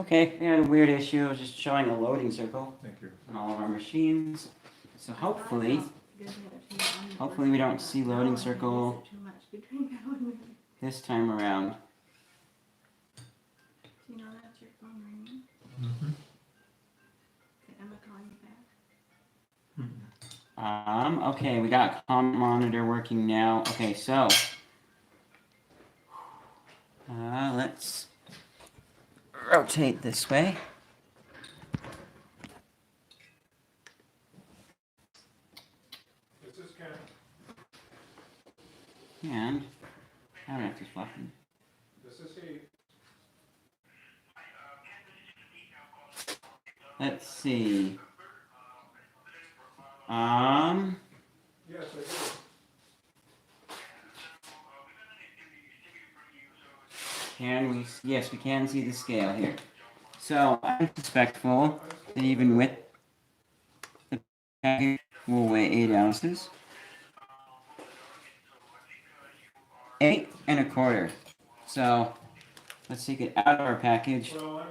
Okay, we had a weird issue. I was just showing a loading circle Thank you. on all of our machines. So hopefully we don't see loading circle this time around. You know that's your phone ringing. Mm-hmm. Did Emma call you back? Okay, we got comment monitor working now. Okay, so let's rotate this way. This is Ken. And I don't have to swap them. This is he. Let's see. Yes, I do. Can we? Yes, we can see the scale here. So I'm respectful that even with the package will weigh 8 ounces. 8 1/4. So let's take it out of our package. Well,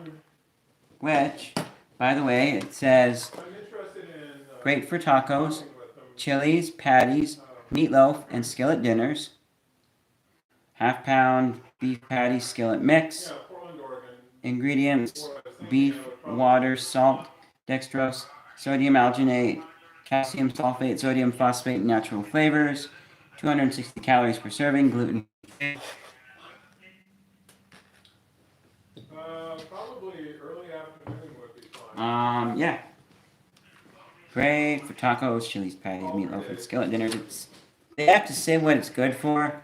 Which, by the way, it says I'm interested in great for tacos, talking with them. chilies, patties, meatloaf, and skillet dinners. Half-pound beef patty skillet mix. Yeah, Portland, Oregon. Ingredients: Before I was thinking beef, I would probably- water, salt, dextrose, sodium alginate, calcium sulfate, sodium phosphate, natural flavors. 260 calories per serving, gluten. Probably early afternoon would be fine. Yeah. Great for tacos, chilies, patties, meatloaf, and skillet dinners. They have to say what it's good for.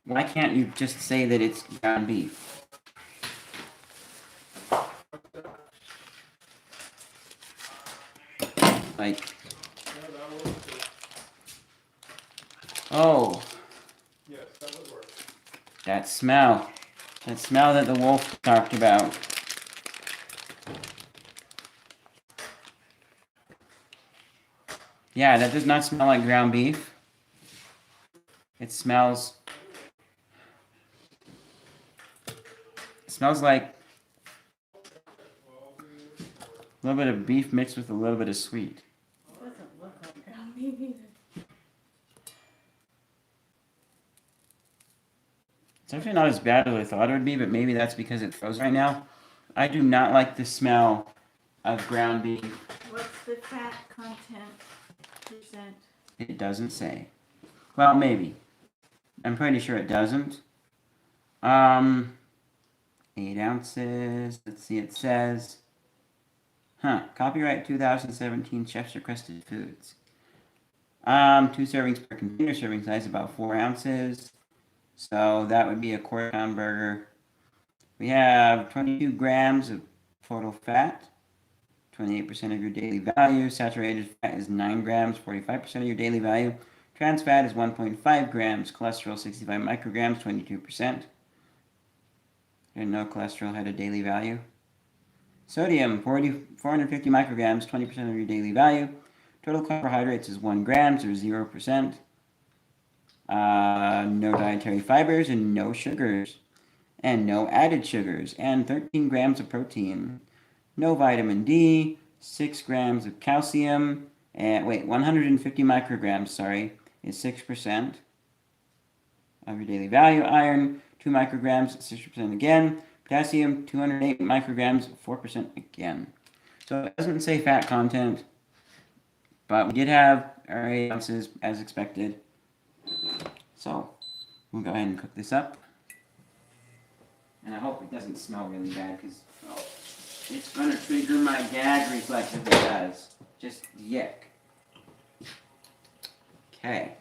Why can't you just say that it's ground beef? Like, Yeah, that would work too. oh, Yes, that would work. that smell. That smell that the wolf talked about. Yeah, that does not smell like ground beef. It smells like a little bit of beef mixed with a little bit of sweet. It doesn't look like ground beef either. It's actually not as bad as I thought it would be, but maybe that's because it froze right now. I do not like the smell of ground beef. What's the fat content percent? It doesn't say. Well, maybe. I'm pretty sure it doesn't. 8 ounces. Let's see, it says. Copyright 2017 Chef's Requested Foods. 2 servings per container, serving size about 4 ounces. So that would be a quarter-pound burger. We have 22 grams of total fat, 28% of your daily value. Saturated fat is 9 grams, 45% of your daily value. Trans fat is 1.5 grams. Cholesterol 65 micrograms, 22%. Didn't know cholesterol had a daily value. Sodium 450 micrograms, 20% of your daily value. Total carbohydrates is 1 gram, or 0%. No dietary fibers and no sugars. And no added sugars. And 13 grams of protein. No vitamin D. 6 grams of calcium. And 150 micrograms, is 6% of your daily value. Iron, 2 micrograms, 6% again. Potassium, 208 micrograms, 4% again. So it doesn't say fat content, but we did have our 8 ounces as expected. So we'll go ahead and cook this up. And I hope it doesn't smell really bad, because it's going to trigger my gag reflex if it does. Just yuck. Okay.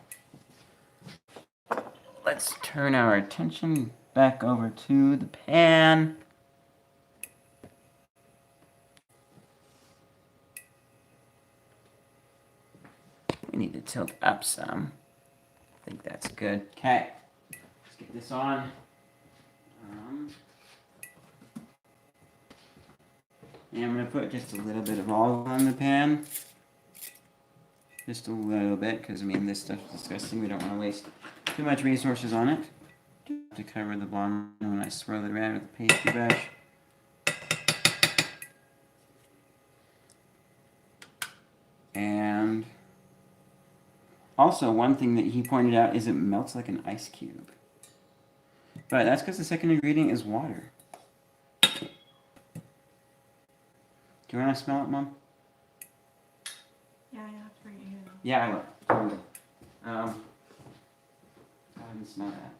Let's turn our attention back over to the pan. We need to tilt up some. I think that's good. Okay. Let's get this on. And I'm going to put just a little bit of olive on the pan. Just a little bit, because, this stuff's disgusting. We don't want to waste too much resources on it. To cover the bottom when I swirl it around with a pastry brush. Also, one thing that he pointed out is it melts like an ice cube. But that's because the second ingredient is water. Do you want to smell it, Mom? Yeah, yeah, it's right here. Yeah, I will. Totally. Go ahead and smell that.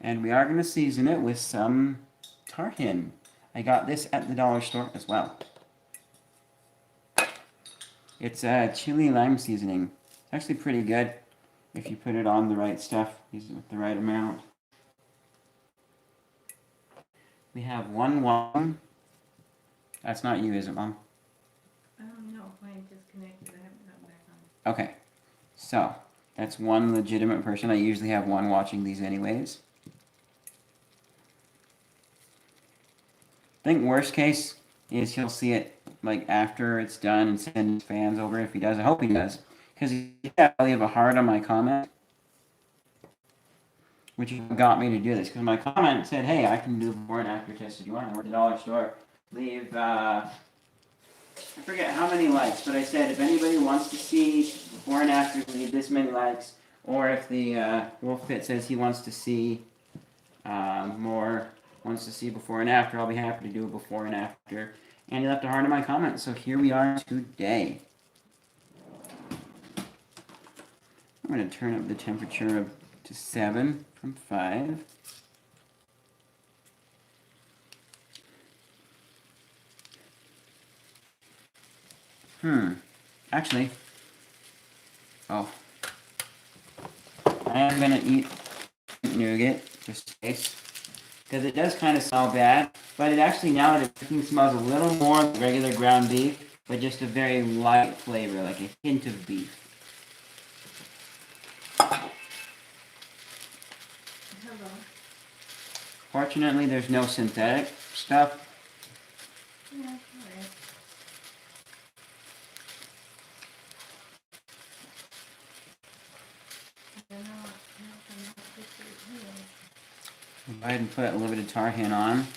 And we are going to season it with some tartan. I got this at the dollar store as well. It's a chili lime seasoning. It's actually pretty good if you put it on the right stuff, use it with the right amount. We have one. That's not you, is it, Mom? No, mine disconnected. I haven't gotten back on. Okay. So, that's one legitimate person. I usually have one watching these anyways. I think worst case is he'll see it like after it's done and send his fans over if he does. I hope he does. Because he did leave a heart on my comment. Which got me to do this. Because my comment said, hey, I can do before and after test if you want. I work at the dollar store. Leave, I forget how many likes, but I said if anybody wants to see before and after, leave this many likes. Or if the TheWolfPit says he wants to see wants to see before and after, I'll be happy to do a before and after. And he left a heart in my comment, so here we are today. I'm going to turn up the temperature to 7 from 5. Actually, I am going to eat nougat, just in case. Because it does kind of smell bad, but it actually, now that it's cooking, smells a little more like regular ground beef, but just a very light flavor, like a hint of beef. Hello. Fortunately, there's no synthetic stuff. Yeah, alright. I don't know. Go ahead and put a little bit of tarhan on.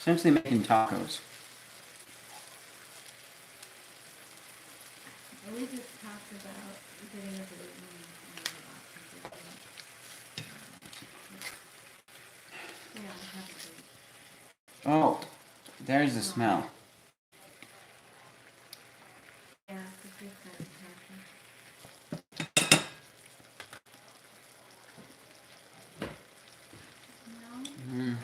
Essentially making tacos. We just talked about getting a gluten and yeah, I have a gluten. Oh, there's the smell. Yeah, it's a different No, Mm.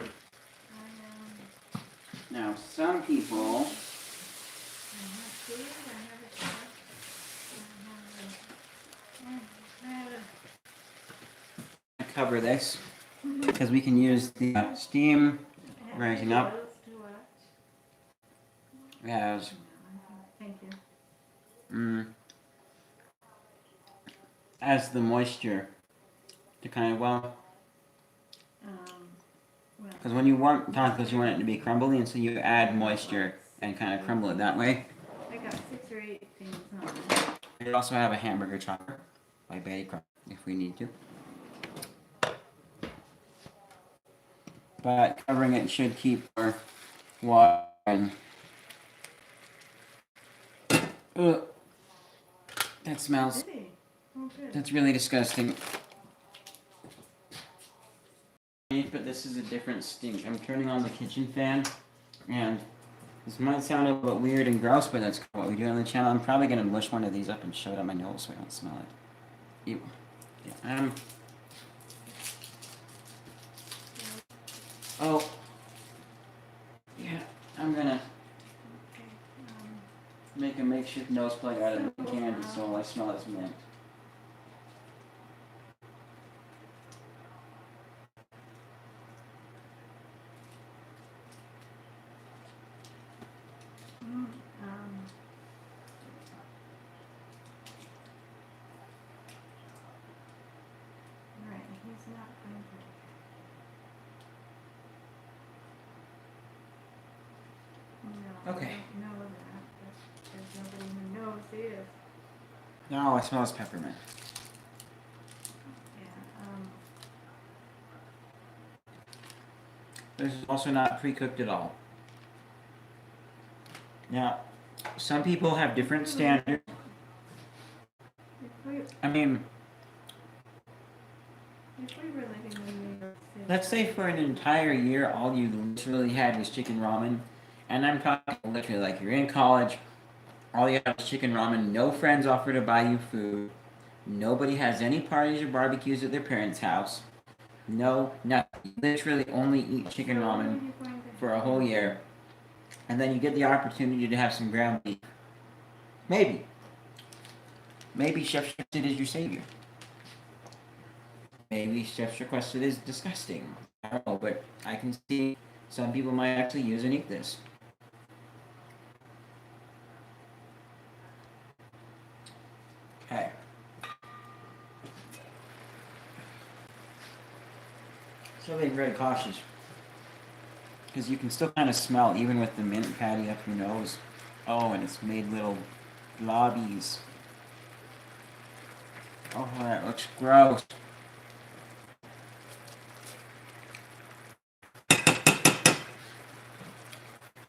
I Now, some people have food, I have a truck, I have a cover this because we can use the steam rising up to watch. as Thank you. as the moisture to kind of because when you want tacos, you want it to be crumbly, and so you add moisture and kind of crumble it that way. I got 6 or 8 things on. We also have a hamburger chopper by Betty Crocker if we need to. But covering it should keep our water and that smells. Really? Oh, good. That's really disgusting. But this is a different stink. I'm turning on the kitchen fan, and this might sound a little bit weird and gross, but that's what we do on the channel. I'm probably gonna mush one of these up and shove it on my nose so I don't smell it. Ew. Yeah, oh. Yeah, I'm gonna make a makeshift nose plug out of the candy so I smell as mint. Right, he's not going No, Okay. I don't know that, but there's nobody who knows this. No, it smells peppermint. Yeah, This is also not pre-cooked at all. Now, some people have different standards. if we I mean, were living in New York City. let's say for an entire year, all you literally had was chicken ramen. And I'm talking literally like you're in college, all you have is chicken ramen, no friends offer to buy you food, nobody has any parties or barbecues at their parents' house. No, nothing. You literally only eat chicken So what are ramen you going to for a have? whole year. And then you get the opportunity to have some ground beef. Maybe. Maybe Chef Requested is your savior. Maybe Chef Requested is disgusting. I don't know, but I can see some people might actually use and eat this. Okay. So being very cautious. Because you can still kind of smell, even with the mint patty up your nose. Oh, and it's made little blobbies. Oh, that looks gross.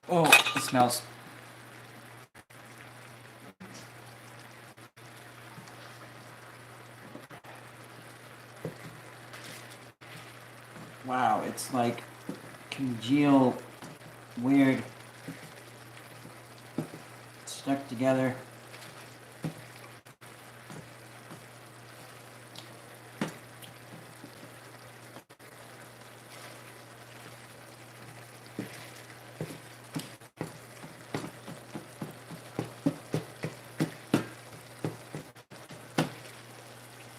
Oh, it smells. Wow, it's like congeal, weird, stuck together.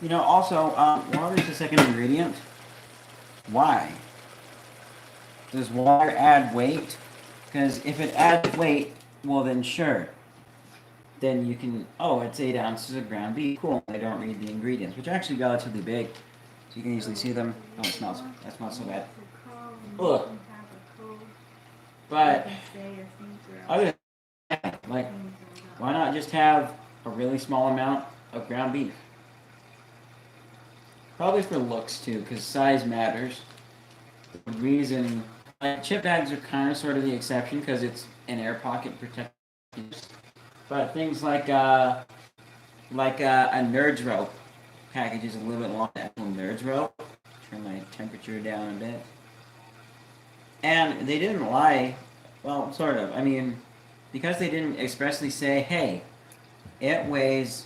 You know, also, water is the second ingredient. Why? Does water add weight? Because if it adds weight, well then sure. Then you can, oh, it's 8 ounces of ground beef. Cool. I don't read the ingredients, which are actually relatively big. So you can easily see them. Oh, it smells. That smells so bad. Ugh. But, other than that, like, why not just have a really small amount of ground beef? Probably for looks too, because size matters. The reason, like, chip bags are kind of sort of the exception because it's an air pocket protector. But things like a Nerds rope package is a little bit long. The actual Nerds rope. Turn my temperature down a bit. And they didn't lie. Well, sort of. I mean, because they didn't expressly say, hey, it weighs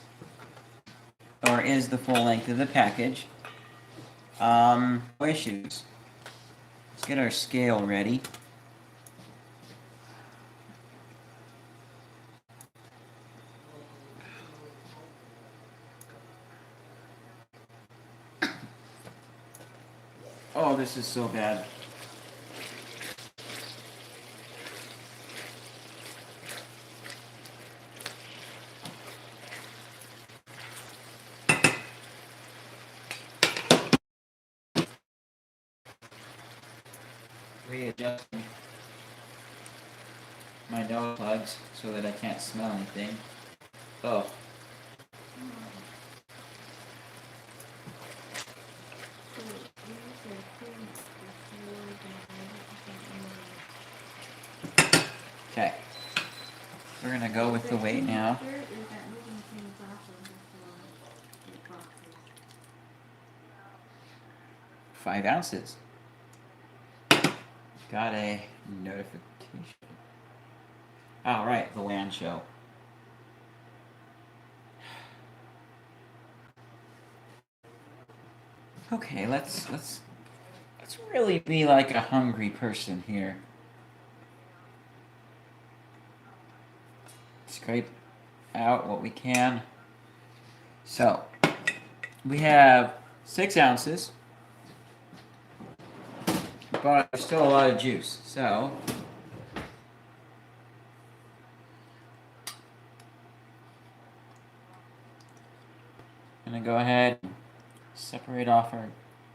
or is the full length of the package. No issues. Let's get our scale ready. Oh, this is so bad. Readjusting my nose plugs so that I can't smell anything. Oh. Okay. We're gonna go with the weight now. 5 ounces. Got a notification. All right, the land show. Okay, let's really be like a hungry person here. Scrape out what we can. So, we have 6 ounces, but there's still a lot of juice. So, I'm gonna go ahead and separate off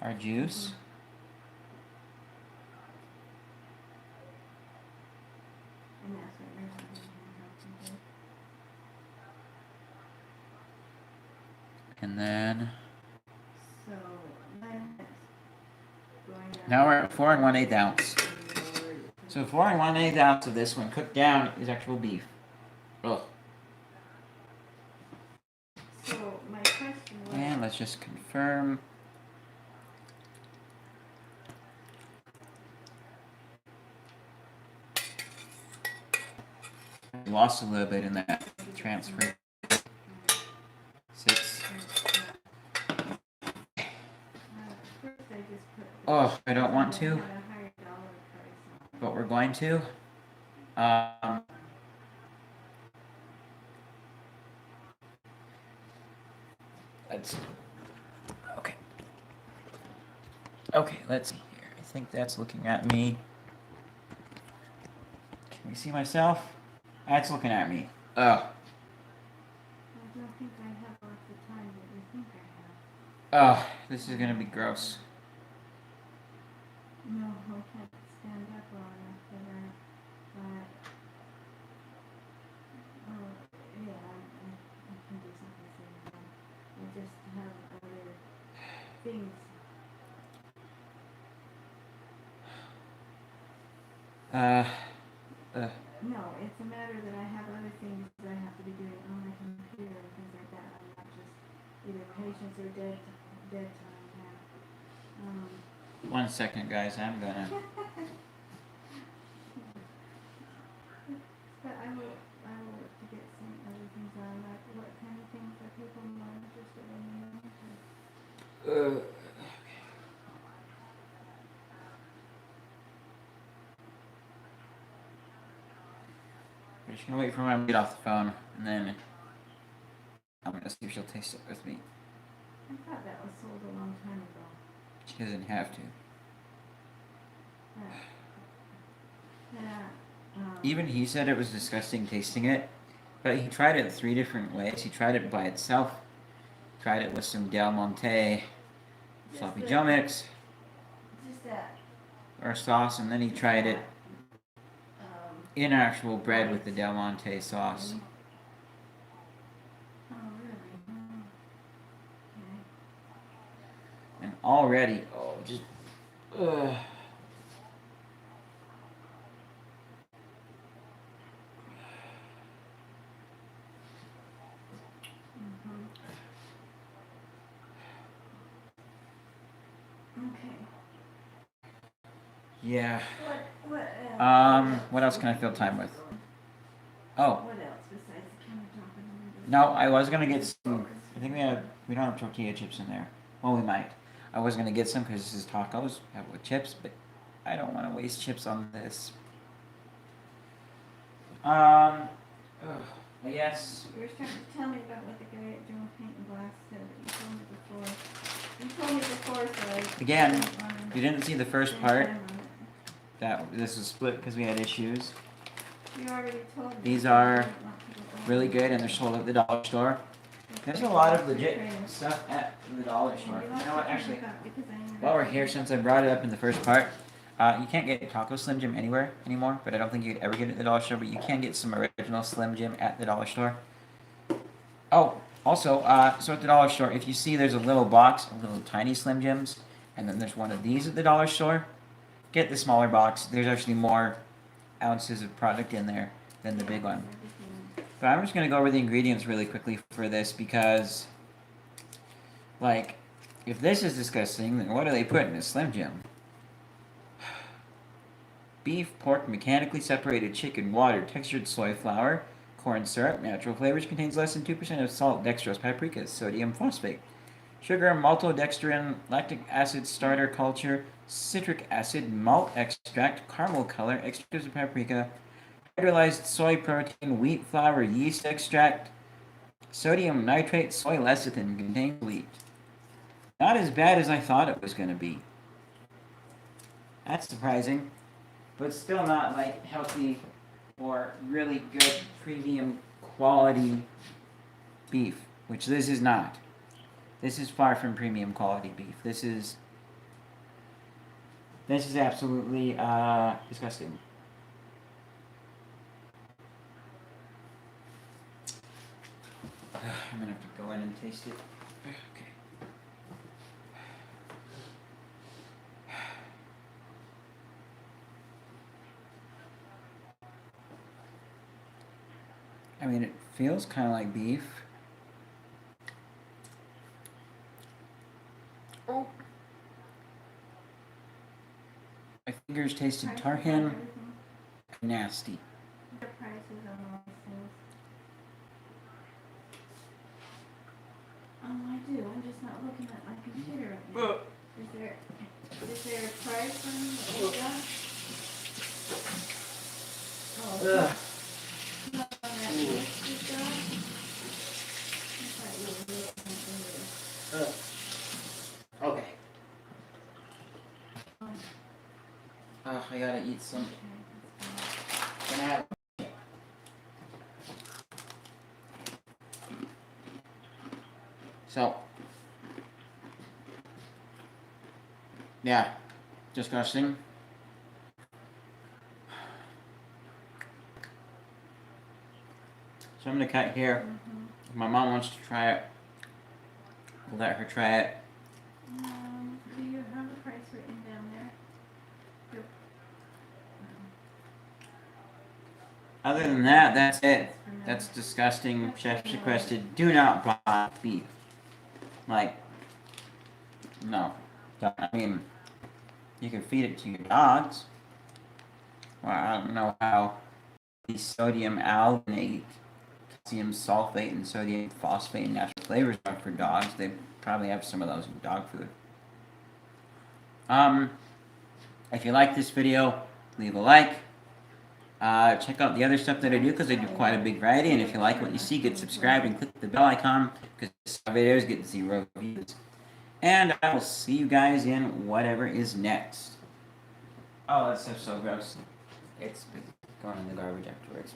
our juice. And then So, then going down. now we're at 4 1/8 ounce. So 4 1/8 ounce of this one cooked down is actual beef. Ugh. So, my question was. And let's just confirm. I lost a little bit in that transfer. 6. Oh, I don't want to, but we're going to. Let's. Okay. Okay, let's see here. I think that's looking at me. Can we see myself? That's looking at me. Oh. I don't think I have lots of time that you think I have. Oh, this is gonna be gross. No, I can't stand up long enough for that. But, oh, yeah, I can do something soon. I just have other things. No, it's a matter that I have other things that I have to be doing on my computer and things like that. I'm not just either patients or dead time now. 1 second, guys. I'm gonna. But I will work to get some other things on, like what kind of things are people more interested in? We're just gonna wait for my mom to get off the phone, and then I'm gonna see if she'll taste it with me. I thought that was sold a long time ago. She doesn't have to. Even he said it was disgusting tasting it, but he tried it 3 different ways. He tried it by itself, tried it with some Del Monte sloppy Joe mix or sauce, and then he tried it in actual bread with the Del Monte sauce. Oh, really? Okay. And already, just Okay. yeah. What What else can I fill time with? Oh, What else besides the countertop? no, I was gonna get some. I think we don't have tortilla chips in there. Well, we might. I was gonna get some because this is tacos with chips, but I don't want to waste chips on this. Yes. You were trying to tell me about what the guy at Joe Paint and Glass said that you told me before. So Again, you didn't see the first part. That this was split because we had issues. You already told me. These are really good, and they're sold at the dollar store. There's a lot of legit stuff at the dollar store. You know what? Actually, while we're here, since I brought it up in the first part, you can't get Taco Slim Jim anywhere anymore. But I don't think you could ever get it at the dollar store. But you can get some original Slim Jim at the dollar store. Oh, also, so at the dollar store, if you see there's a little box of little tiny Slim Jims, and then there's one of these at the dollar store, get the smaller box. There's actually more ounces of product in there than the big one. But I'm just going to go over the ingredients really quickly for this because, like, if this is disgusting, then what do they put in a Slim Jim? Beef, pork, mechanically separated chicken, water, textured soy flour, corn syrup, natural flavors, contains less than 2% of salt, dextrose, paprika, sodium phosphate, sugar, maltodextrin, lactic acid, starter culture, citric acid, malt extract, caramel color, extracts of paprika, hydrolyzed soy protein, wheat flour, yeast extract, sodium nitrate, soy lecithin, contains wheat. Not as bad as I thought it was going to be. That's surprising, but still not like healthy or really good premium quality beef, which this is not. This is far from premium quality beef. This is absolutely disgusting. I'm gonna have to go in and taste it. Okay. I mean, it feels kind of like beef. Oh. My fingers tasted Prices on tarhan. everything. Nasty. The prices on all these things. Oh, I do. I'm just not looking at my computer right now. Is there a price on what you got? Oh, not on that list you got? I thought you were looking at this. Okay. I gotta eat some. Okay, that's Can I have? So. Yeah. Disgusting. So I'm gonna cut here. fine. If my mom wants to try it, we'll let her try it. Do you have the price written down there? Yep. Other than that, that's it. That's disgusting. Chef's requested, do not buy beef. Like, no. I mean, you can feed it to your dogs. Well, I don't know how the sodium alginate, calcium sulfate, and sodium phosphate natural flavors are for dogs. They probably have some of those in dog food. If you like this video, leave a like. Check out the other stuff that I do because I do quite a big variety. And if you like what you see, get subscribed and click the bell icon because videos get 0 views. And I will see you guys in whatever is next. Oh, that stuff's so gross. It's going in the garbage afterwards.